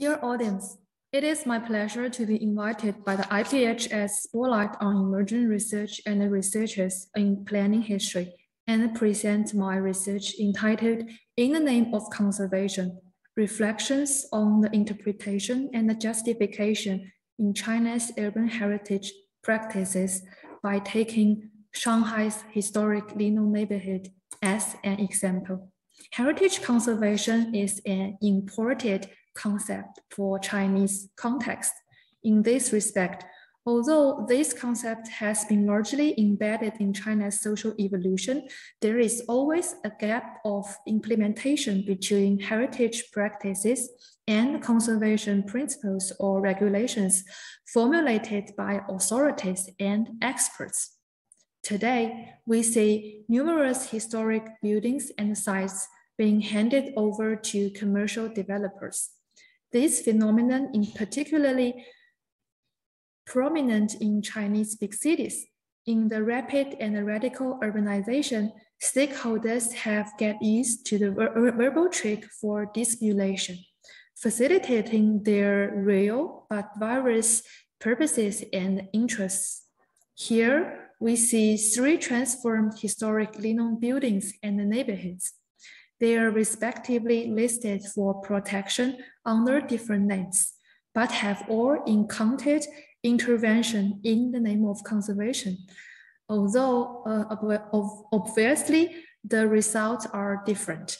Dear audience, it is my pleasure to be invited by the IPHS Spotlight on Emerging Research and Researchers in Planning History and present my research entitled In the Name of Conservation, Reflections on the Interpretation and the Justification in China's Urban Heritage Practices by taking Shanghai's historic Linong neighborhood as an example. Heritage conservation is an imported concept for Chinese context. In this respect, although this concept has been largely embedded in China's social evolution, there is always a gap of implementation between heritage practices and conservation principles or regulations formulated by authorities and experts. Today, we see numerous historic buildings and sites being handed over to commercial developers. This phenomenon is particularly prominent in Chinese big cities. In the rapid and radical urbanization, stakeholders have get used to the verbal trick for dissimulation, facilitating their real but various purposes and interests. Here, we see three transformed historic Linong buildings and neighborhoods. They are respectively listed for protection under different names, but have all encountered intervention in the name of conservation. Although obviously the results are different.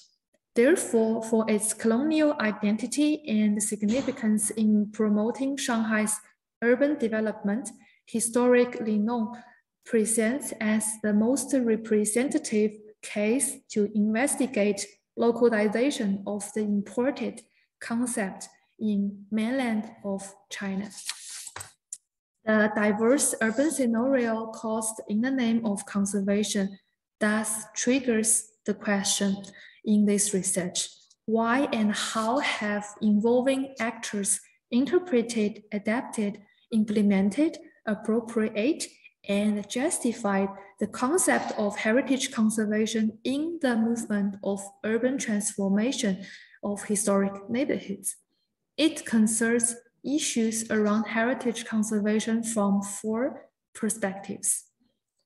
Therefore, for its colonial identity and significance in promoting Shanghai's urban development, historic Linong presents as the most representative case to investigate localization of the imported concept in mainland of China. The diverse urban scenario caused in the name of conservation thus triggers the question in this research: why and how have involving actors interpreted, adapted, implemented, appropriate, and justified the concept of heritage conservation in the movement of urban transformation of historic neighborhoods? It concerns issues around heritage conservation from four perspectives.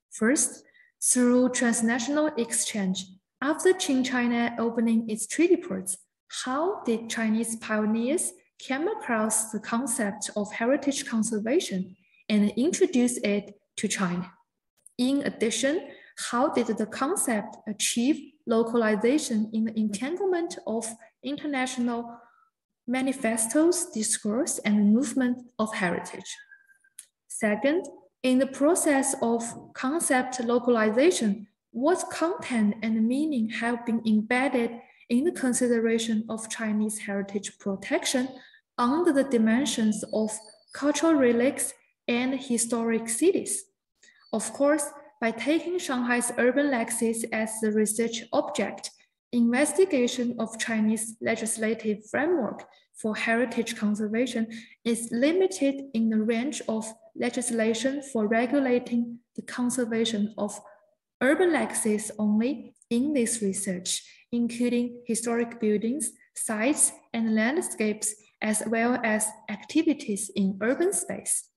First, through transnational exchange. After Qing-China opening its treaty ports, how did Chinese pioneers come across the concept of heritage conservation and introduce it to China? In addition, how did the concept achieve localization in the entanglement of international manifestos, discourse, and movement of heritage? Second, in the process of concept localization, what content and meaning have been embedded in the consideration of Chinese heritage protection under the dimensions of cultural relics and historic cities? Of course, by taking Shanghai's urban lexis as the research object, investigation of Chinese legislative framework for heritage conservation is limited in the range of legislation for regulating the conservation of urban lexis only in this research, including historic buildings, sites, and landscapes, as well as activities in urban space.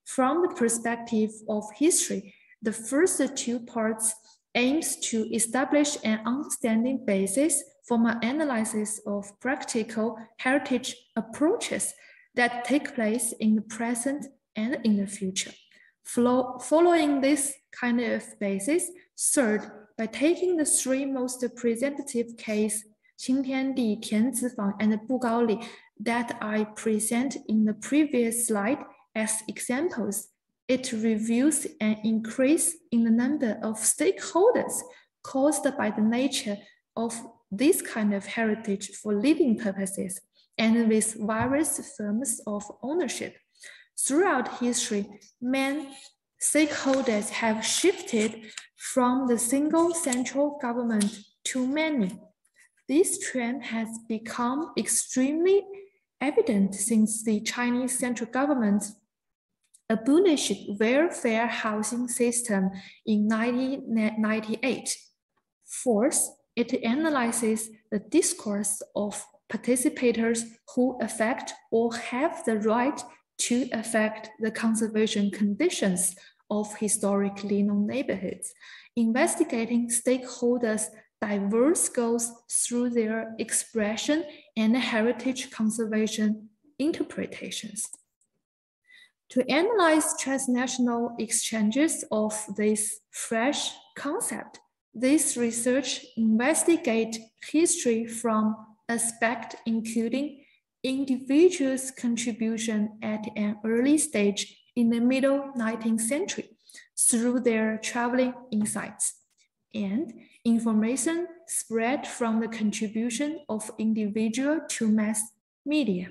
From the perspective of history, the first two parts aims to establish an understanding basis for my analysis of practical heritage approaches that take place in the present and in the future. Following this kind of basis, third, by taking the three most representative cases, Qingtiandi, Tianzifang, and Bugaoli, that I present in the previous slide as examples, it reveals an increase in the number of stakeholders caused by the nature of this kind of heritage for living purposes and with various forms of ownership. Throughout history, main stakeholders have shifted from the single central government to many. This trend has become extremely evident since the Chinese central government abolished welfare housing system in 1998. Fourth, it analyzes the discourse of participators who affect or have the right to affect the conservation conditions of historically known neighborhoods, investigating stakeholders' diverse goals through their expression and heritage conservation interpretations. To analyze transnational exchanges of this fresh concept, this research investigates history from aspects including individuals' contribution at an early stage in the middle 19th century through their traveling insights, and information spread from the contribution of individual to mass media.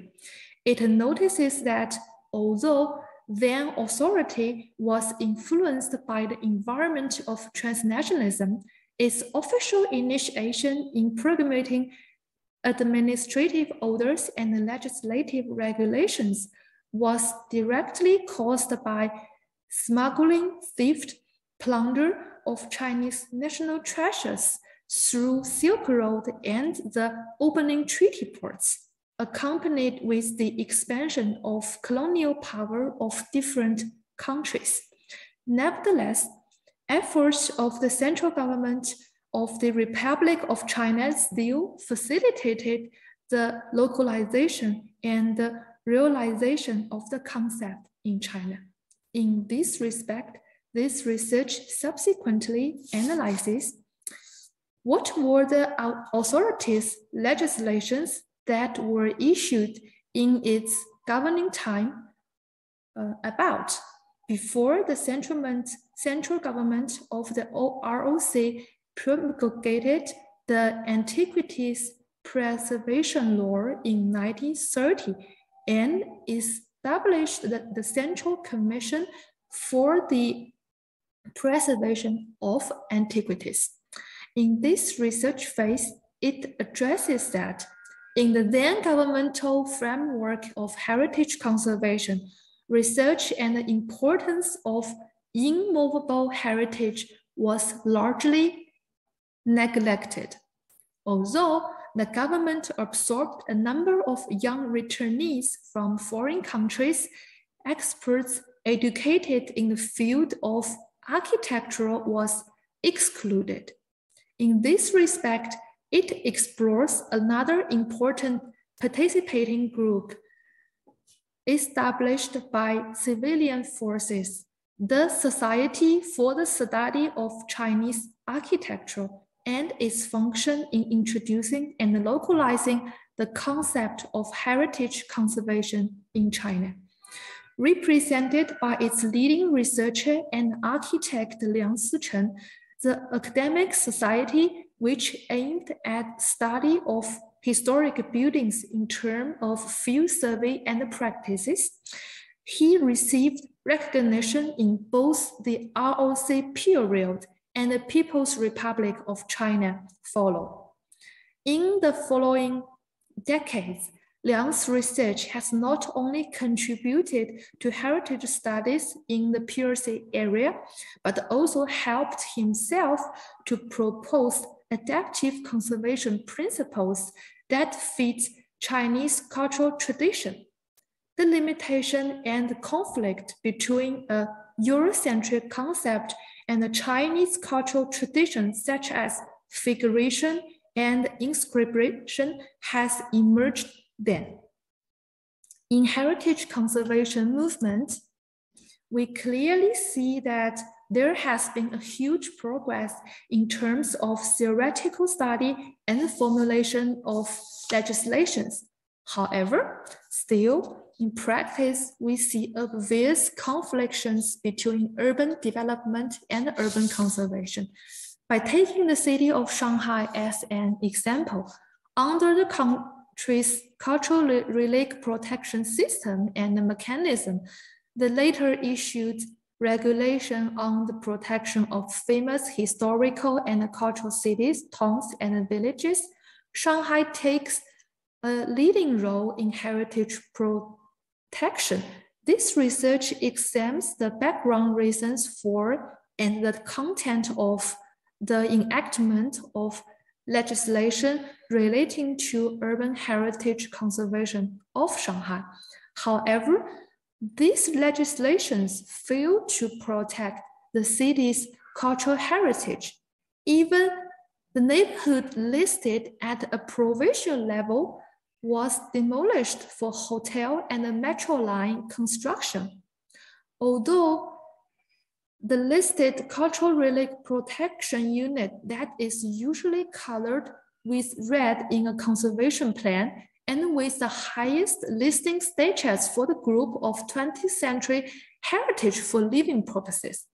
It notices that although then authority was influenced by the environment of transnationalism, its official initiation in promulgating administrative orders and legislative regulations was directly caused by smuggling, theft, plunder of Chinese national treasures through Silk Road and the opening treaty ports, accompanied with the expansion of colonial power of different countries. Nevertheless, efforts of the central government of the Republic of China still facilitated the localization and the realization of the concept in China. In this respect, this research subsequently analyzes what were the authorities' legislations that were issued in its governing time about before the central government of the ROC promulgated the Antiquities Preservation Law in 1930 and established the Central Commission for the Preservation of Antiquities. In this research phase, it addresses that in the then governmental framework of heritage conservation, research and the importance of immovable heritage was largely neglected. Although the government absorbed a number of young returnees from foreign countries, experts educated in the field of architecture was excluded. In this respect, it explores another important participating group established by civilian forces, the Society for the Study of Chinese Architecture, and its function in introducing and localizing the concept of heritage conservation in China. Represented by its leading researcher and architect Liang Sicheng, the academic society, which aimed at study of historic buildings in terms of field survey and practices, he received recognition in both the ROC period and the People's Republic of China follow. In the following decades, Liang's research has not only contributed to heritage studies in the PRC area, but also helped himself to propose adaptive conservation principles that fit Chinese cultural tradition. The limitation and conflict between a Eurocentric concept and the Chinese cultural tradition, such as figuration and inscription, has emerged then. In heritage conservation movement, we clearly see that there has been a huge progress in terms of theoretical study and formulation of legislations. However, still, in practice, we see obvious conflicts between urban development and urban conservation. By taking the city of Shanghai as an example, under the country's cultural relic protection system and mechanism, the latter issued regulation on the protection of famous historical and cultural cities, towns, and villages. Shanghai takes a leading role in heritage protection. This research examines the background reasons for and the content of the enactment of legislation relating to urban heritage conservation of Shanghai. However, these legislations fail to protect the city's cultural heritage. Even the neighborhood listed at a provincial level was demolished for hotel and metro line construction. Although the listed cultural relic protection unit that is usually colored with red in a conservation plan and with the highest listing status for the group of 20th century heritage for living purposes.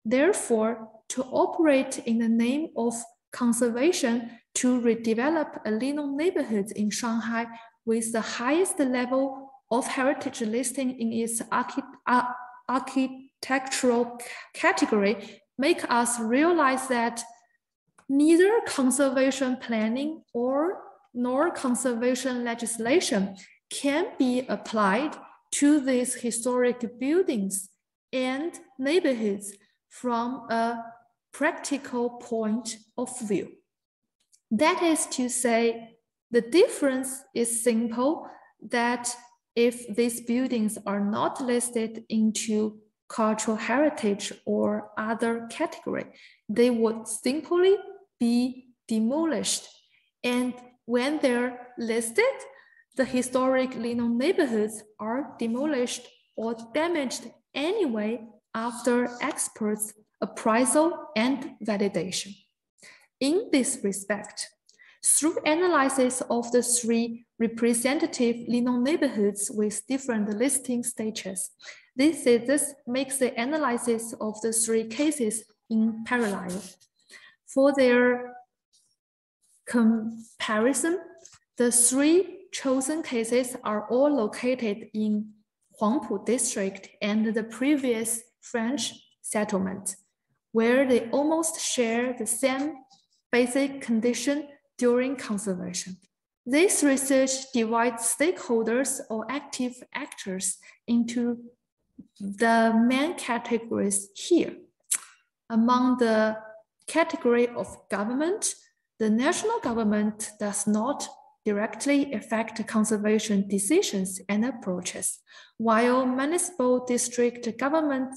Therefore, to operate in the name of conservation to redevelop a Linong neighborhood in Shanghai with the highest level of heritage listing in its architectural category make us realize that neither conservation planning nor conservation legislation can be applied to these historic buildings and neighborhoods from a practical point of view. That is to say, the difference is simple, that if these buildings are not listed into cultural heritage or other category, they would simply be demolished. And when they're listed, the historic Linong neighborhoods are demolished or damaged anyway after experts' appraisal and validation. In this respect, through analysis of the three representative Linong neighborhoods with different listing status, this makes the analysis of the three cases in parallel. For their comparison, the three chosen cases are all located in Huangpu district and the previous French settlement, where they almost share the same basic condition during conservation. This research divides stakeholders or active actors into the main categories here. Among the category of government, the national government does not directly affect conservation decisions and approaches, while municipal district government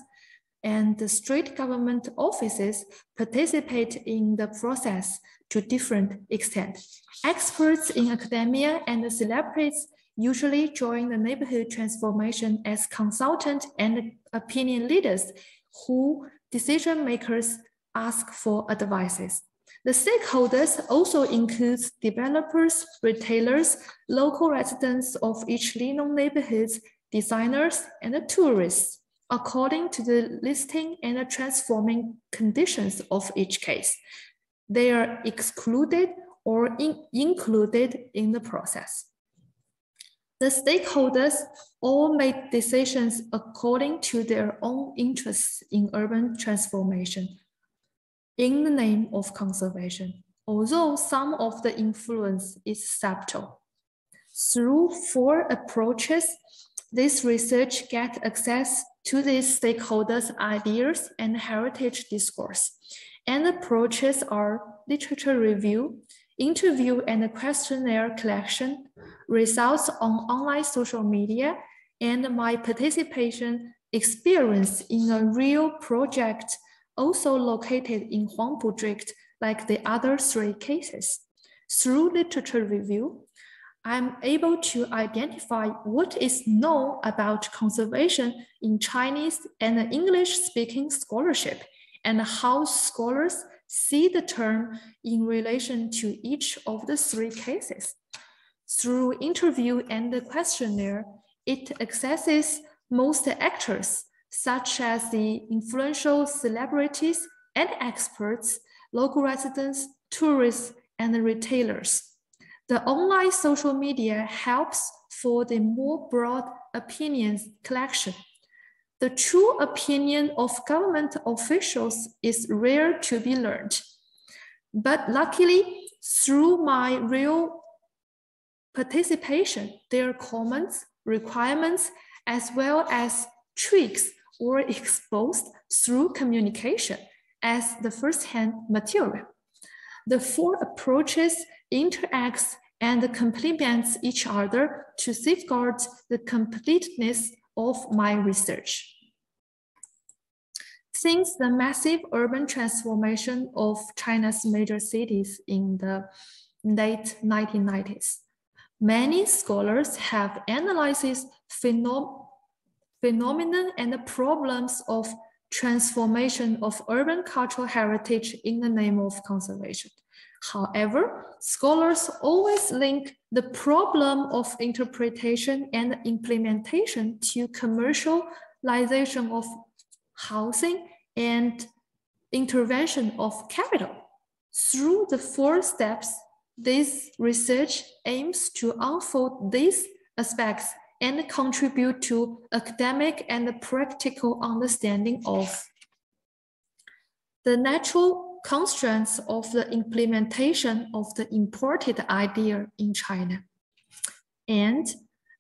and the state government offices participate in the process to different extent. Experts in academia and celebrities usually join the neighborhood transformation as consultant and opinion leaders who decision makers ask for advices. The stakeholders also include developers, retailers, local residents of each Linong neighborhoods, designers, and tourists, according to the listing and the transforming conditions of each case. They are excluded or included in the process. The stakeholders all make decisions according to their own interests in urban transformation in the name of conservation, although some of the influence is subtle. Through four approaches, this research gets access to these stakeholders' ideas and heritage discourse. And approaches are literature review, interview and questionnaire collection, results on online social media, and my participation experience in a real project also located in Huangpu district like the other three cases. Through literature review, I'm able to identify what is known about conservation in Chinese and English-speaking scholarship and how scholars see the term in relation to each of the three cases. Through interview and the questionnaire, it accesses most actors, such as the influential celebrities and experts, local residents, tourists, and retailers. The online social media helps for the more broad opinions collection. The true opinion of government officials is rare to be learned. But luckily, through my real participation, their comments, requirements, as well as tricks were exposed through communication as the first-hand material. the four approaches interact and complements each other to safeguard the completeness of my research. Since the massive urban transformation of China's major cities in the late 1990s, many scholars have analyzed phenomenon and the problems of transformation of urban cultural heritage in the name of conservation. However, scholars always link the problem of interpretation and implementation to commercialization of housing and intervention of capital. Through the four steps, this research aims to unfold these aspects and contribute to academic and practical understanding of the natural constraints of the implementation of the imported idea in China, and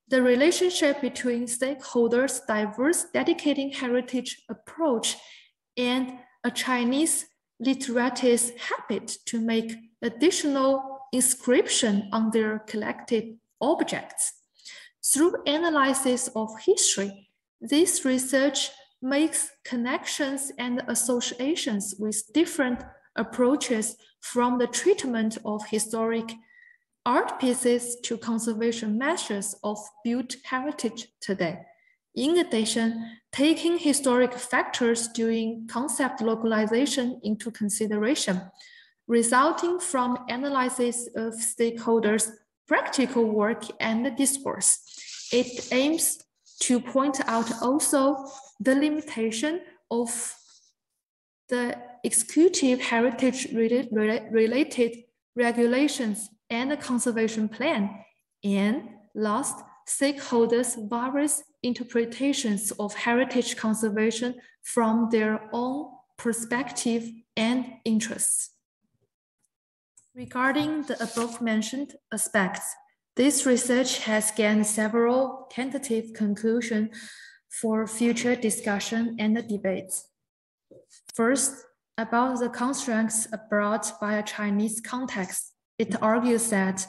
the relationship between stakeholders' diverse dedicating heritage approach and a Chinese literatists' habit to make additional inscription on their collected objects. Through analysis of history, this research makes connections and associations with different approaches from the treatment of historic art pieces to conservation measures of built heritage today. In addition, taking historic factors during concept localization into consideration, resulting from analysis of stakeholders' practical work and discourse. It aims to point out also the limitation of the executive heritage related regulations and the conservation plan, and last, stakeholders' various interpretations of heritage conservation from their own perspective and interests. Regarding the above-mentioned aspects, this research has gained several tentative conclusions for future discussion and debates. First, about the constraints brought by a Chinese context, it argues that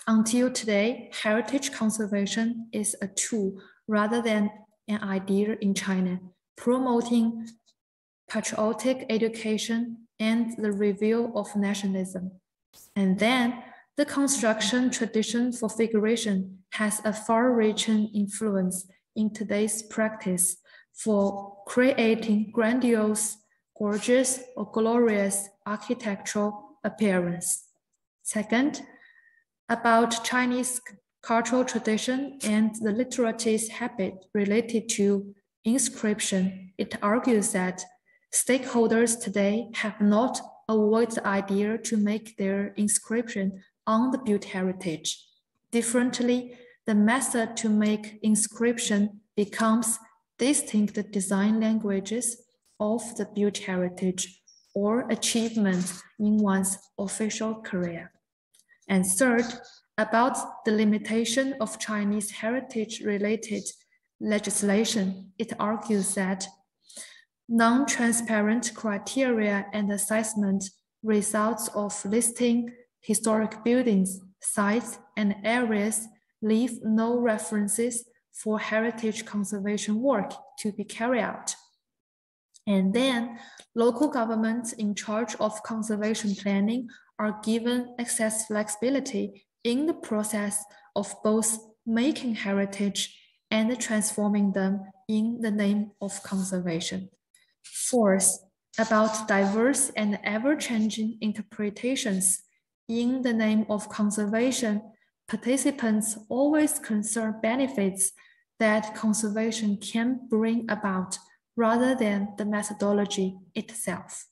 until today, heritage conservation is a tool rather than an idea in China, promoting patriotic education and the reveal of nationalism. And then the construction tradition for figuration has a far-reaching influence in today's practice for creating grandiose, gorgeous, or glorious architectural appearance. Second, about Chinese cultural tradition and the literatists' habit related to inscription, it argues that stakeholders today have not avoided the idea to make their inscription on the built heritage. Differently, the method to make inscription becomes distinct design languages of the built heritage or achievement in one's official career. And third, about the limitation of Chinese heritage-related legislation, it argues that non-transparent criteria and assessment results of listing historic buildings, sites, and areas leave no references for heritage conservation work to be carried out. And then local governments in charge of conservation planning are given excess flexibility in the process of both making heritage and transforming them in the name of conservation. Fourth, about diverse and ever-changing interpretations in the name of conservation, participants always concern benefits that conservation can bring about rather than the methodology itself.